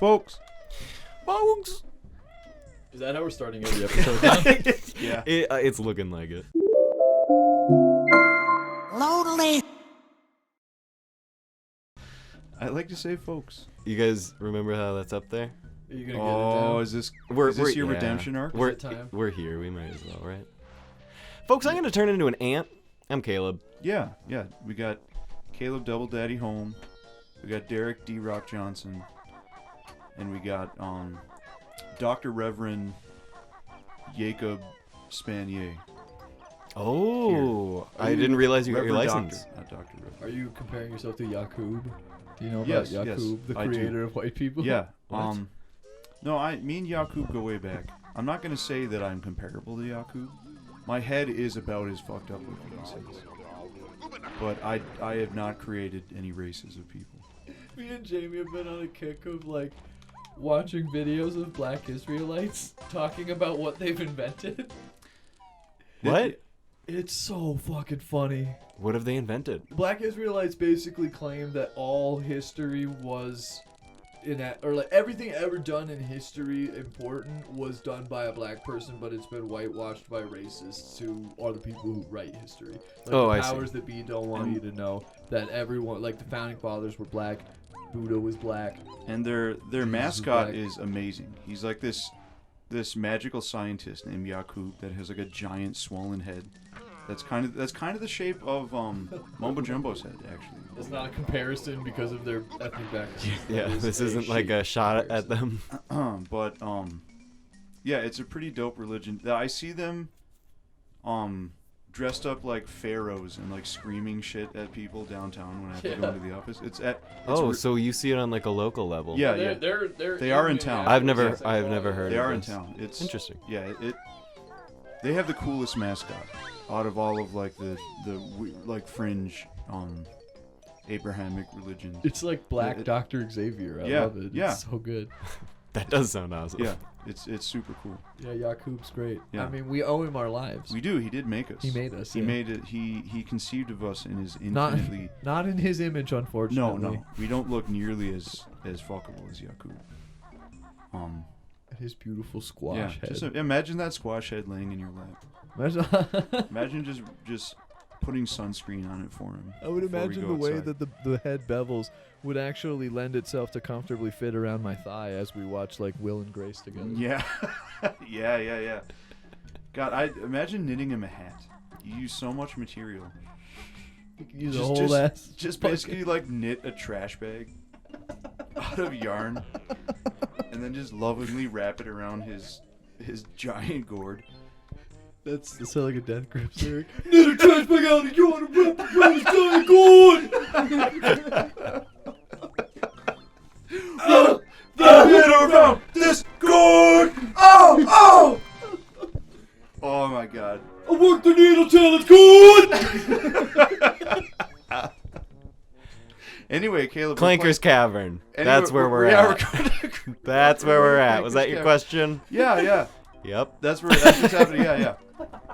Folks. Is that how we're starting every episode now? Yeah. It's looking like it. Lonely. I like to say folks. You guys remember how that's up there? Are you gonna get Oh, it is this We're your yeah. redemption arc? We're it time? we're here. We might as well, right? Folks, I'm gonna turn into an ant. I'm Caleb. Yeah. We got Kaleb Double Daddy Holm. We got Derrick D-Rock Johnson. And we got Dr. Reverend Yakub Spanier. Oh, I didn't realize you got your Reverend license. Doctor, not Dr. Reverend. Are you comparing yourself to Yakub? Do you know about Yes, Yakub, yes, the I do. creator of white people? Yeah. What? No, me and Yakub go way back. I'm not gonna say that I'm comparable to Yakub. My head is about as fucked up looking as his. But I have not created any races of people. Me and Jamie have been on a kick of like watching videos of Black Israelites talking about what they've invented. What? It's so fucking funny. What have they invented? Black Israelites basically claim that all history was or like everything ever done in history important was done by a black person, but it's been whitewashed by racists who are the people who write history. Like Oh, the I see. powers that be don't want you to know that everyone, like the founding fathers were black, Buddha was black. And their Jesus mascot Black. is amazing. He's like this magical scientist named Yakub that has like a giant swollen head. That's kind of the shape of Mumbo Jumbo's head, actually. It's not a comparison because of their ethnic background. Yeah, this isn't like a shot at them. But yeah, it's a pretty dope religion. I see them dressed up like pharaohs and like screaming shit at people downtown when I have to go into the office. So you see it on like a local level. Yeah, They're, yeah. they're They are in town. I've never heard They of are in this. town. It's Interesting. Yeah, they have the coolest mascot out of all of like the like fringe Abrahamic religions. It's like Black It- Dr. Xavier. I Yeah, love it. yeah. It's so good. That does sound awesome. Yeah, it's super cool. Yeah, Yakub's great. Yeah. I mean, we owe him our lives. We do. He did make us. He made us. He yeah. made it. He conceived of us in his Not infinitely. not in his image, unfortunately. No. We don't look nearly as fuckable as Yakub. His beautiful squash Yeah. head. Just imagine that squash head laying in your lap. Imagine- Imagine just putting sunscreen on it for him. I would before we imagine go the way outside. that the head bevels would actually lend itself to comfortably fit around my thigh as we watch like Will and Grace together. Yeah. yeah. God, I imagine knitting him a hat. You use so much material. You can use a Just- whole just- ass. Just bucket. basically like knit a trash bag out of yarn, and then just lovingly wrap it around his giant gourd. That's sound like a Death Grips lyric. Knit a trash bag out of yarn and wrap it around his giant gourd. Knit around this gourd. Oh! Oh my God. I work the needle till it's good. Anyway, Caleb. Clanker's Cavern. Anyway, That's where we're yeah, at. That's where we're at. Was that your Clanker's question? Yeah. Yep. That's what's happening. Yeah.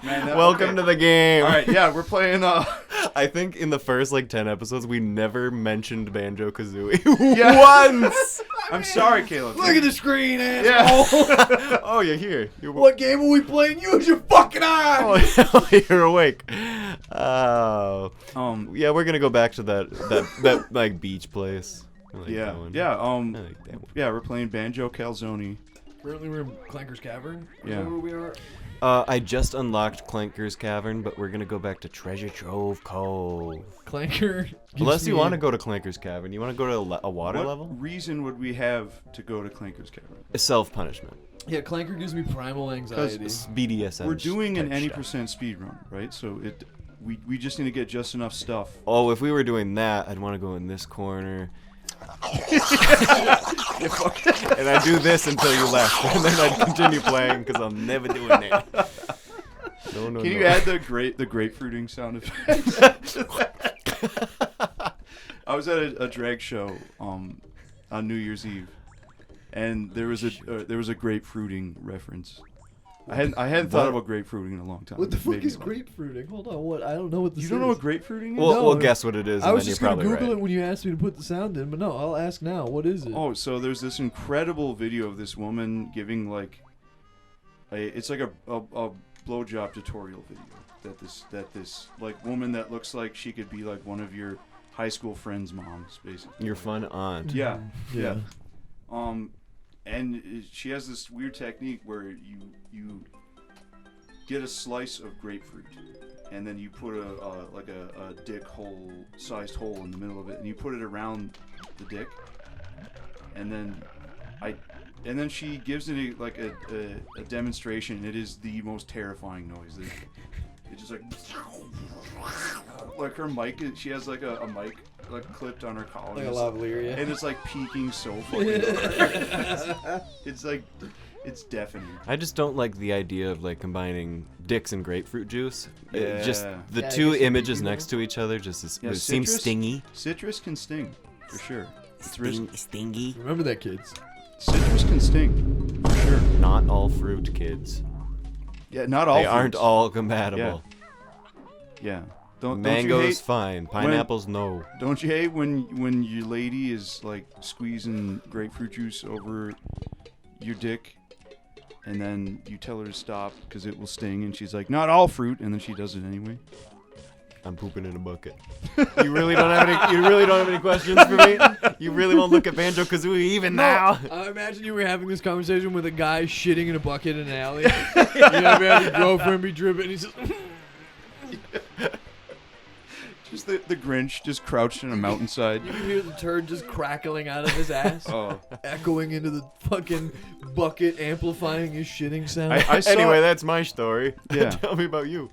Man, Welcome to the game. All right, yeah, we're playing. I think in the first like 10 episodes we never mentioned Banjo-Kazooie Yeah. once. I'm sorry, Caleb. Look at the screen, asshole. Yeah. Oh, you're here. What game are we playing? Use your fucking eyes. Oh, you're awake. Oh. Yeah, we're gonna go back to that like beach place. I like that one. Yeah. I like that one. Yeah, we're playing Banjo-Kazooie. Currently we're in Clanker's Cavern. Is Yeah. that where we are? I just unlocked Clanker's Cavern, but we're gonna go back to Treasure Trove Cove. Clanker. Unless you want to go to Clanker's Cavern, you want to go to a water What level? reason would we have to go to Clanker's Cavern? Self-punishment. Yeah, Clanker gives me primal anxiety. It's BDSM. We're doing an type any stuff. percent speed run, right? So we just need to get just enough stuff. Oh, if we were doing that, I'd want to go in this corner. And I'd do this until you left, and then I'd continue playing because I'm never doing that. No. Can you add the grapefruiting sound effect? I was at a drag show on New Year's Eve, and there was a grapefruiting reference. I hadn't thought about grapefruiting in a long time. What the fuck Maybe is one. grapefruiting? Hold on, what? I don't know what this is. You don't know what grapefruiting is? We'll, No. we'll guess what it is, I and was then just you're gonna probably Google right. it when you asked me to put the sound in, but no, I'll ask now. What is it? Oh, so there's this incredible video of this woman giving like it's like a blowjob tutorial video that this like woman that looks like she could be like one of your high school friends' moms, basically. Your fun aunt. Yeah. Yeah. And she has this weird technique where you get a slice of grapefruit, and then you put a dick hole sized hole in the middle of it, and you put it around the dick, and then she gives it like a demonstration. It is the most terrifying noise. It's just like her mic. She has like a mic like clipped on her collar. Like a lavalier, and it's like peaking so fucking hard. It's like, it's deafening. I just don't like the idea of like combining dicks and grapefruit juice. Yeah. Just the Yeah, I two guess images you know. next to each other just Yeah, it seems citrus- stingy. Citrus can sting, for sure. It's risky. Stingy. Remember that, kids. Citrus can sting, for sure. Not all fruit, kids. Yeah, not all. They aren't fruits. all compatible. Yeah. Don't you Mango's hate? fine. Pineapples, no. Don't you hate when your lady is like squeezing grapefruit juice over your dick, and then you tell her to stop because it will sting, and she's like, "Not all fruit," and then she does it anyway. I'm pooping in a bucket. You really don't have any questions for me? You really won't look at Banjo-Kazooie even now? I imagine you were having this conversation with a guy shitting in a bucket in an alley. You have your girlfriend be dripping, and he says, Just the Grinch just crouched in a mountainside. you can hear the turd just crackling out of his ass, Oh, echoing into the fucking bucket, amplifying his shitting sound. I saw, Anyway, that's my story. Yeah. Tell me about you.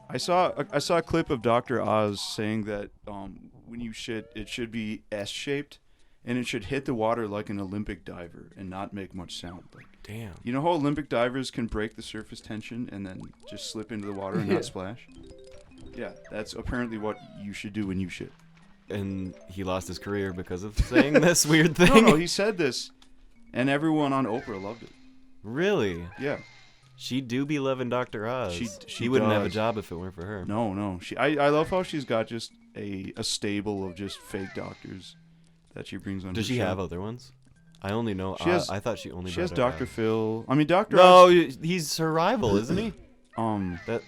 I saw a clip of Dr. Oz saying that when you shit, it should be S-shaped, and it should hit the water like an Olympic diver and not make much sound. Like, Damn. you know how Olympic divers can break the surface tension and then just slip into the water and Yeah. not splash? Yeah, that's apparently what you should do when you shit. And he lost his career because of saying this weird thing? No, he said this, and everyone on Oprah loved it. Really? Yeah. She do be loving Dr. Oz. She He wouldn't have a does. job if it weren't for her. No. I love how she's got just a stable of just fake doctors that she brings on. Does her she show. have other ones? I only know. She has- I thought she only. She has brought Dr. Oz. Phil. I mean, Dr. No, Oz. he's her rival, isn't he? That.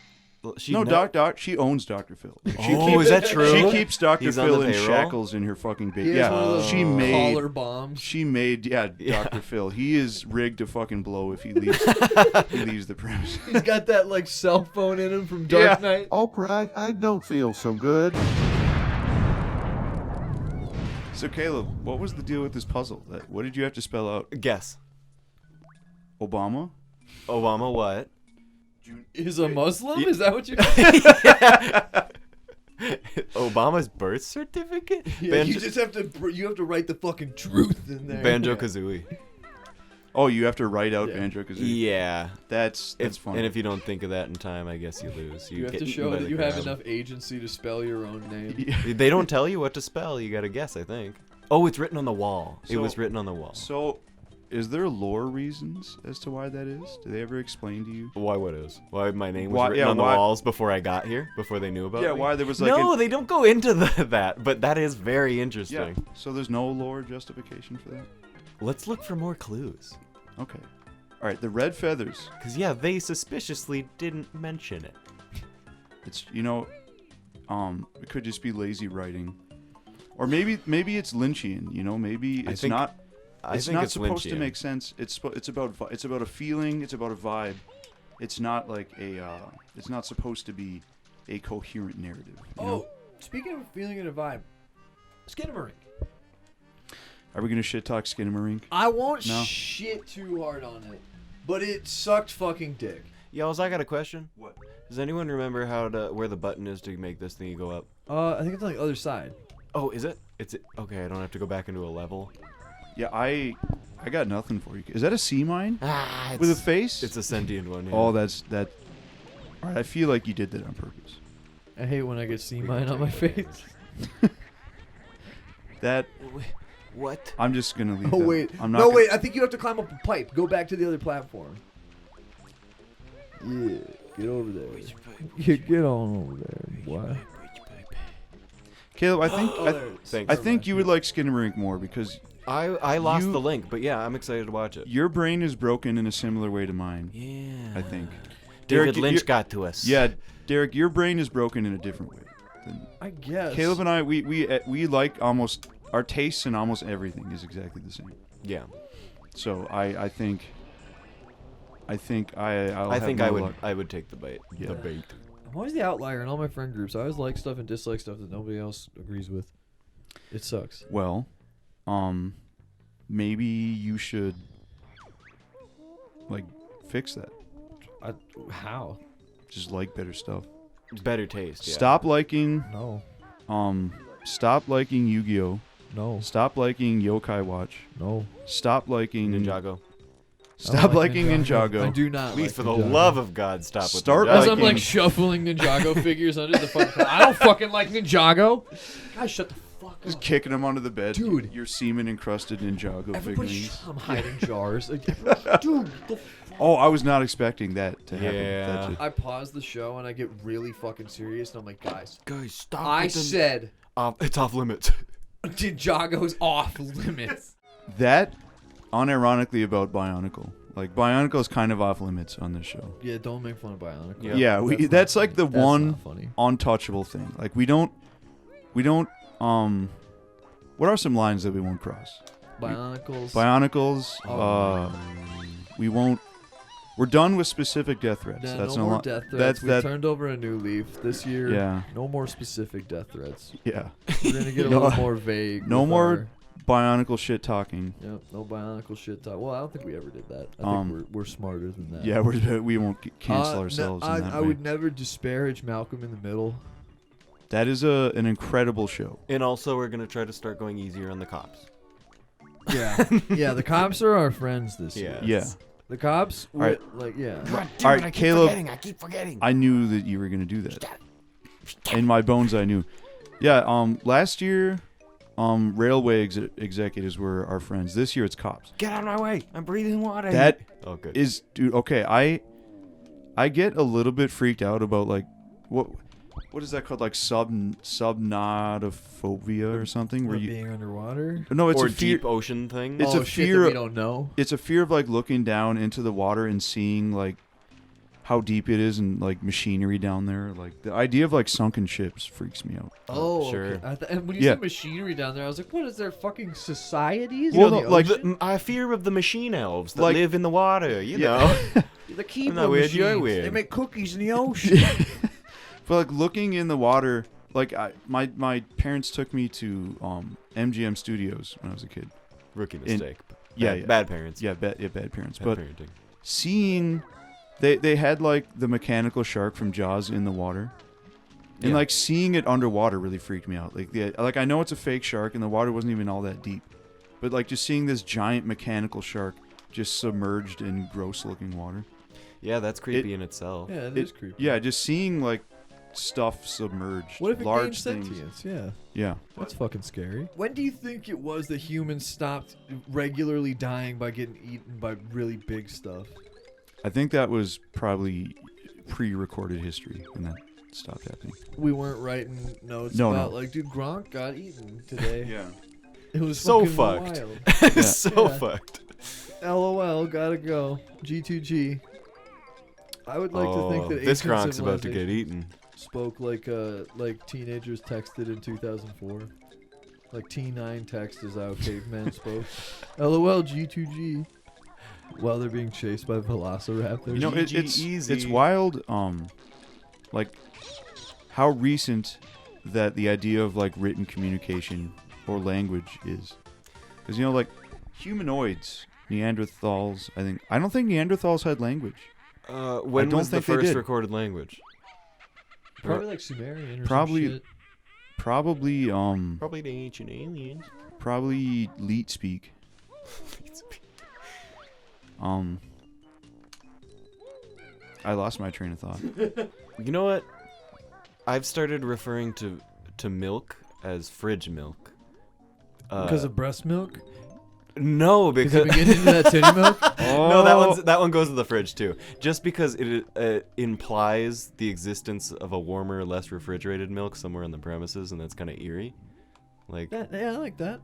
She No, ne- Doc. She owns Dr. Phil. Oh, is that true? She keeps Dr. He's on Phil the in payroll? shackles in her fucking base. He has one of Yeah, those she made. collar bombs. She made. Yeah, Yeah. Dr. Phil. He is rigged to fucking blow if he leaves. he leaves the premise. He's got that like cell phone in him from Dark Yeah. Knight. Oprah, I don't feel so good. So Caleb, what was the deal with this puzzle? What did you have to spell out? Guess. Obama. Obama what? Is a Muslim? Yeah. Is that what you're Obama's birth certificate? Yeah, you just have to write the fucking truth in there. Banjo-Kazooie. Oh, you have to write out Yeah. Banjo-Kazooie. Yeah. That's funny. And if you don't think of that in time, I guess you lose. You have get to eaten show by that the you have crowd. enough agency to spell your own name. Yeah. They don't tell you what to spell. You gotta guess, I think. Oh, it's written on the wall. It So- was written on the wall. So, is there lore reasons as to why that is? Do they ever explain to you? Why what is? Why my name was Why- written yeah, on the why- walls before I got here? Before they knew about Yeah, me? why there was like No, an- they don't go into that, but that is very interesting. Yeah. So there's no lore justification for that? Let's look for more clues. Okay. All right, the red feathers. Because, yeah, they suspiciously didn't mention it. It's, it could just be lazy writing. Or maybe it's Lynchian, maybe I it's think- not I it's think not it's supposed to Lynchian. make sense. It's about a feeling, it's about a vibe. It's not like it's not supposed to be a coherent narrative. you know? Oh, speaking of feeling and a vibe, Skinamarink. Are we going to shit talk Skinamarink? I won't No. shit too hard on it, but it sucked fucking dick. Y'all, I got a question. What? Does anyone remember where the button is to make this thingy go up? I think it's on the other side. Oh, is it? Okay, I don't have to go back into a level. Yeah, I got nothing for you. Is that a sea mine? Ah, With a face? It's a sentient one. Yeah. Oh, that. All right, I feel like you did that on purpose. I hate when I get C mine on my face. That What? I'm just gonna leave. Oh that. wait, I'm not no gonna- wait. I think you have to climb up a pipe. Go back to the other platform. Yeah, get over there. Get on over there, boy. Caleb, I think Thanks. I think you would like Skinamarink more because I lost the link, but yeah, I'm excited to watch it. your brain is broken in a similar way to mine. Yeah. I think. David Derek, Lynch got to us. Yeah, Derek, your brain is broken in a different way. I guess. Caleb and I, we like almost our tastes in almost everything is exactly the same. Yeah. So I think I'll I have think more I would luck. I would take the bait. Yeah. The bait. I'm always the outlier in all my friend groups. I always like stuff and dislike stuff that nobody else agrees with. It sucks. Well, maybe you should like fix that. How? Just like better stuff. Better taste. Yeah. Stop liking No. Stop liking Yu-Gi-Oh. No. Stop liking Yokai Watch. No. Stop liking Ninjago. Stop liking Ninjago. I do not. Please, like for the Ninjago. love of God, stop with Start Ninjago. As I'm liking- like shuffling Ninjago figures under the fucking. I don't fucking like Ninjago. Guys, shut the fuck Just up. kicking them onto the bed. Dude. Your semen encrusted Ninjago Everybody, figurines. I'm hiding jars. Like, dude, the Oh, I was not expecting that to happen. Yeah. That just- I pause the show and I get really fucking serious and I'm like, guys, Guys, stop. I said it's off limits. Ninjago's off limits. that, unironically about Bionicle. Like, Bionicle is kind of off limits on this show. Yeah, don't make fun of Bionicle. Yeah. Yeah, that's like the That's one not funny. untouchable thing. Like, we don't, what are some lines that we won't cross? Bionicles. Bionicles, we won't, we're done with specific death threats. No, That's no no more lo- death threats. That's We turned over a new leaf this year. Yeah. No more specific death threats. Yeah. We're gonna get a No- little more vague. no with more our- Bionicle shit talking. Yep, no Bionicle shit talk. Well, I don't think we ever did that. I Um, think we're smarter than that. Yeah, we won't cancel ourselves in that I way. would never disparage Malcolm in the Middle. That is an incredible show. And also, we're gonna try to start going easier on the cops. Yeah, yeah. The cops are our friends this year. Yeah. The cops, All right. like, yeah. All right, Caleb. I keep forgetting. I knew that you were gonna do that. In my bones, I knew. Yeah. Last year, railway executives were our friends. This year, it's cops. Get out of my way! I'm breathing water. That Oh, good. is, dude. Okay, I get a little bit freaked out about like what is that called? Like subnotophobia or something? Where Or you being underwater. no, it's or a fear. deep ocean thing. It's a shit fear that we of- don't know. It's a fear of like looking down into the water and seeing like how deep it is and like machinery down there. Like the idea of like sunken ships freaks me out. Oh, sure. okay. And when you Yeah. said machinery down there, I was like, what is there fucking societies? Well, in no, the like- ocean? I fear of the machine elves that Like- live in the water. You Yeah. know. the keyboard not weird, you're machines. weird. They make cookies in the ocean. But like looking in the water, like my parents took me to MGM Studios when I was a kid. Rookie mistake. Yeah, Bad, yeah. bad parents. Yeah, bad parents. Bad But parenting. seeing they had like the mechanical shark from Jaws in the water. And Yeah. like seeing it underwater really freaked me out. Like I know it's a fake shark and the water wasn't even all that deep. But like just seeing this giant mechanical shark just submerged in gross looking water. Yeah, that's creepy in itself. Yeah, it is creepy. Yeah, just seeing like stuff submerged. What if it large gained things. sentience? Yeah. Yeah. That's fucking scary. When do you think it was that humans stopped regularly dying by getting eaten by really big stuff? I think that was probably pre-recorded history when that stopped happening. We weren't writing notes No, about no. like, dude, Gronk got eaten today. Yeah. It was So fucking fucked. wild. so Yeah. fucked. LOL, gotta go. G2G. I would like to think that this ancient Gronk's about to get civilization eaten. spoke like teenagers texted in 2004. Like T9 text is how cavemen spoke. LOL G2G. While they're being chased by velociraptors. You know, GG it's easy. wild. Like how recent that the idea of like written communication or language is, because you know, like humanoids, Neanderthals. I don't think Neanderthals had language. When don't was the think they first did. recorded language? Probably like Sumerian or Probably- some shit. Probably Probably the ancient aliens. probably Leet speak. I lost my train of thought. You know what? I've started referring to milk as fridge milk. Because of breast milk? No, Because because you been getting into that titty milk? no, that one goes to the fridge too. Just because it implies the existence of a warmer, less refrigerated milk somewhere on the premises, and that's kind of eerie. Like, Yeah, I like that.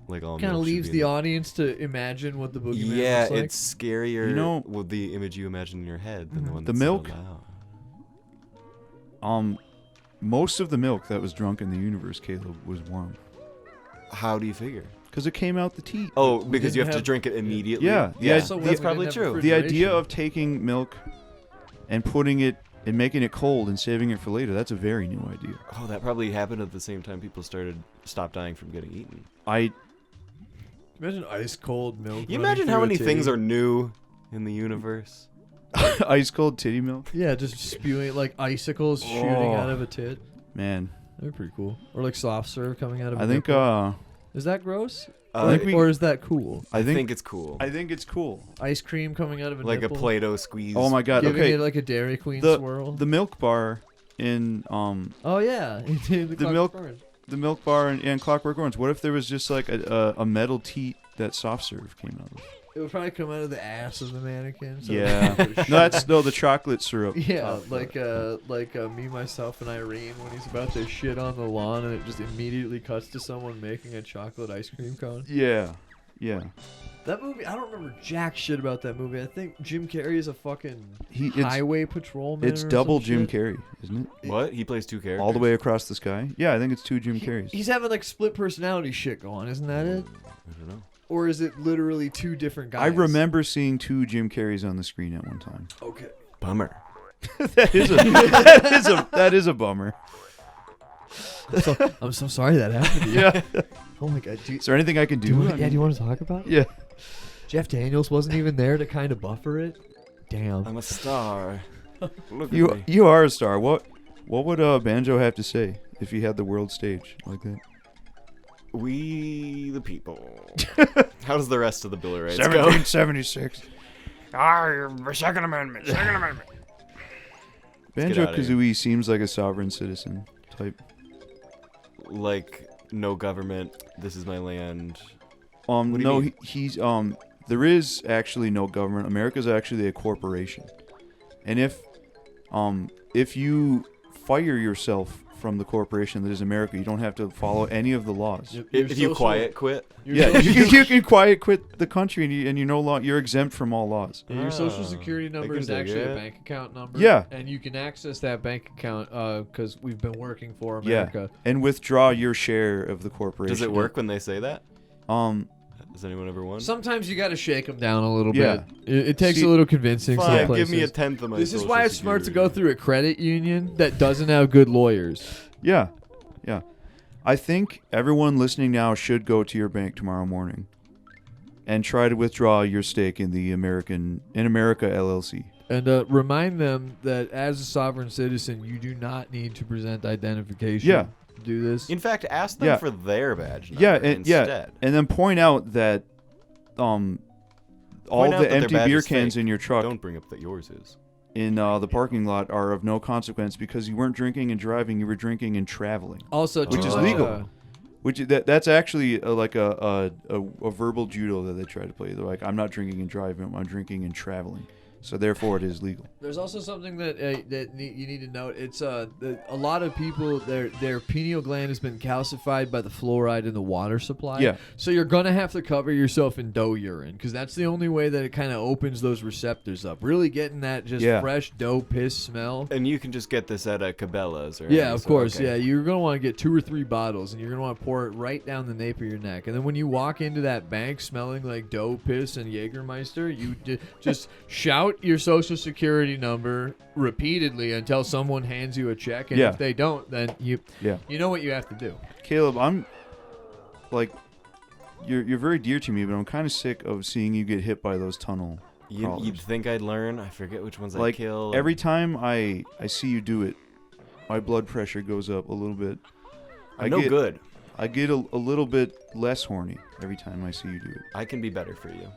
like all Kind of milk should leaves be the in audience to imagine what the boogeyman Yeah, looks like. it's scarier You know- with the image you imagine in your head than the one The that's milk- said out Most of the milk that was drunk in the universe, Caleb, was warm. loud. How do you figure? Because it came out the teat. Oh, because you didn't have to have- drink it immediately? Yeah, yeah, so that's we probably didn't have true. The idea refrigeration. of taking milk and putting it and making it cold and saving it for later, that's a very new idea. Oh, that probably happened at the same time people stopped dying from getting eaten. Imagine ice cold milk. You running imagine how through a many things titty. are new in the universe? Ice cold titty milk? Yeah, just spewing like icicles shooting Oh. out of a tit. Man, They're pretty cool. Or like soft serve coming out of a I think nipple. Is that gross? I think we- Or is that cool? I think it's cool. I think it's cool. Ice cream coming out of a Like nipple? a Play-Doh squeeze. Oh my god, Giving okay. it like a Dairy Queen the swirl. the milk bar in Oh yeah, the milk- Orange. the milk bar in Clockwork Orange. What if there was just like a metal teat that soft serve came out of? It would probably come out of the ass of the mannequin. So Yeah. No, the chocolate syrup. Yeah, top. like me, myself, and Irene when he's about to shit on the lawn, and it just immediately cuts to someone making a chocolate ice cream cone. Yeah. That movie, I don't remember jack shit about that movie. I think Jim Carrey is a fucking It's highway patrolman. it's or double some Jim shit. Carrey, isn't it? What? He plays two characters? All the way across the sky. Yeah, I think it's two Jim Carreys. He's having like split personality shit going, isn't that it? I don't know. Or is it literally two different guys? I remember seeing two Jim Carreys on the screen at one time. Okay. Bummer. that is a bummer. I'm so sorry that happened to you. Yeah. Oh my god. Is there anything I can do? do you want to talk about it? Yeah. Jeff Daniels wasn't even there to kind of buffer it. Damn. I'm a star. Look at You me. you are a star. What would Banjo have to say if he had the world stage like that? We the people. How does the rest of the Bill of Rights go? 1776. Second Amendment. Second Amendment. Banjo-Kazooie seems like a sovereign citizen type. Like, no government. This is my land. What do you No, mean? he's there is actually no government. America's actually a corporation. And if you fire yourself from the corporation that is America, you don't have to follow any of the laws. If you quiet quit. Yeah, you can quiet quit the country and you're exempt from all laws. Yeah, your social Ah, security number I is can dig actually a it. bank account number. Yeah. And you can access that bank account because we've been working for Yeah, America. and withdraw your share of the corporation. Does it work when they say that? Has anyone ever won? Sometimes you got to shake them down a little Yeah. bit. It takes See, a little convincing. some Fine, give places. me a tenth of my This is Social why it's smart to go Security. through a credit union that doesn't have good lawyers. Yeah. I think everyone listening now should go to your bank tomorrow morning and try to withdraw your stake in the America LLC. And remind them that as a sovereign citizen, you do not need to present identification. Yeah. To do this. In fact, ask them Yeah. for their badge number Yeah, and instead. and then point out that all Point out the that their empty badge beer is cans fake. in your truck Don't bring up that yours is. in the parking lot are of no consequence because you weren't drinking and driving, you were drinking and traveling. Also, Which too is much, legal. That's actually like a verbal judo that they try to play. They're like, I'm not drinking and driving, I'm drinking and traveling. So therefore, it is legal. There's also something that you need to note. It's that a lot of people their pineal gland has been calcified by the fluoride in the water supply. Yeah. So you're gonna have to cover yourself in dough urine because that's the only way that it kind of opens those receptors up. Really getting that just Yeah. fresh dough piss smell. And you can just get this at Cabela's or Yeah, any, of so, course. okay. Yeah, you're gonna want to get 2 or 3 bottles, and you're gonna want to pour it right down the nape of your neck. And then when you walk into that bank smelling like dough piss and Jägermeister, you just shout your social security number repeatedly until someone hands you a check. And Yeah. if they don't, then you know what you have to do. Caleb, I'm like, you're very dear to me, but I'm kind of sick of seeing you get hit by those tunnel crawlers. You'd think I'd learn. I forget which ones I Like kill. every time I see you do it, my blood pressure goes up a little bit. I'm no good. I get a little bit less horny every time I see you do it. I can be better for you.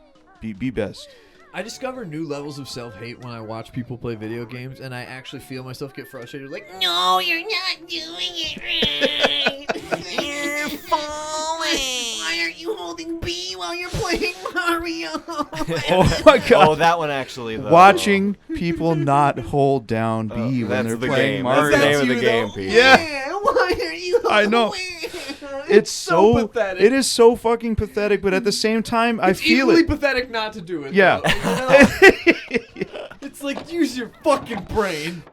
Be best. I discover new levels of self-hate when I watch people play video games, and I actually feel myself get frustrated. Like, No, you're not doing it right. You're falling. Why are aren't you holding B while you're playing Mario? Oh my god. Oh, that one actually. Though. Watching people not hold down B when That's they're the playing game. Mario. That's the name of the you, game, though? Pete. Yeah. Why are you? I know. Where? It's so pathetic. It is so fucking pathetic, but at the same time, I It's feel equally it. pathetic not to do it. Yeah. though. You know? It's like, use your fucking brain.